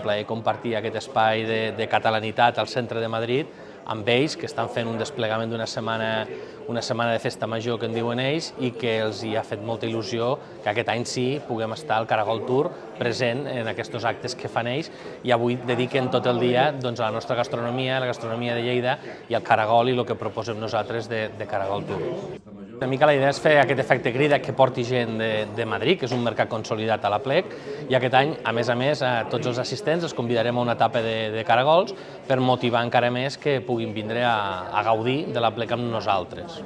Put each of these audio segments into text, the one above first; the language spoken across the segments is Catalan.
plaer compartir aquest espai de catalanitat al centre de Madrid amb ells, que estan fent un desplegament d'una setmana de festa major, que en diuen ells, i que els hi ha fet molta il·lusió que aquest any sí puguem estar al Caragol Tour present en aquests actes que fan ells, i avui dediquen tot el dia a la nostra gastronomia, la gastronomia de Lleida i al caragol i el que proposem nosaltres de Caragol Tour. Una mica la idea és fer aquest efecte crida que porti gent de Madrid, que és un mercat consolidat a l'Aplec, i aquest any, a més, a tots els assistents els convidarem a una etapa de caragols per motivar encara més que puguin vindre a gaudir de l'Aplec amb nosaltres.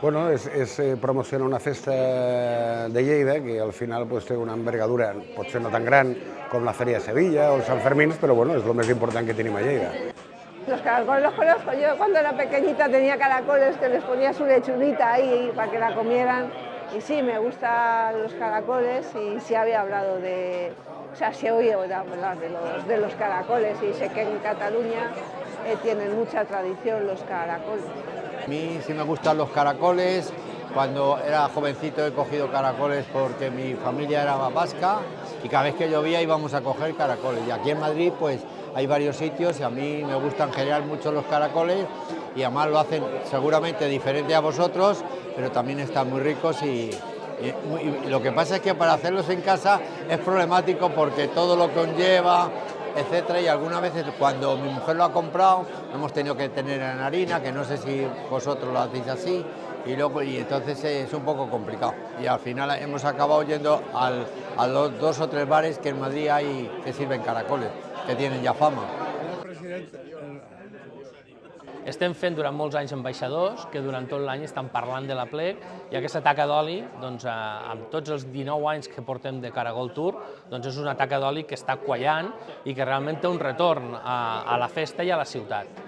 Bueno, és promocionar una festa de Lleida que al final té una envergadura, potser no tan gran com la Feria de Sevilla o els Sant Fermins, però bueno, és el més important que tenim a Lleida. Los caracoles los conozco. Yo cuando era pequeñita tenía caracoles que les ponía su lechudita ahí para que la comieran. Y sí, me gustan los caracoles y sí había hablado se oye hablar de los caracoles y sé que en Cataluña tienen mucha tradición los caracoles. A mí sí me gustan los caracoles. Cuando era jovencito he cogido caracoles porque mi familia era vasca y cada vez que llovía íbamos a coger caracoles. Y aquí en Madrid pues hay varios sitios y a mí me gustan en general mucho los caracoles y además lo hacen seguramente diferente a vosotros, pero también están muy ricos y lo que pasa es que para hacerlos en casa es problemático porque todo lo conlleva, etcétera, y algunas veces cuando mi mujer lo ha comprado hemos tenido que tener en harina, que no sé si vosotros lo hacéis así, y entonces es un poco complicado. Y al final hemos acabado yendo a los 2 o 3 bares que en Madrid hay que sirven caracoles, que tienen ja fama. Estem fent durant molts anys ambaixadors que durant tot l'any estan parlant de l'Aplec, i aquesta taca d'oli, amb tots els 19 anys que portem de Caragol Tour, és una taca d'oli que està quallant i que realment té un retorn a la festa i a la ciutat.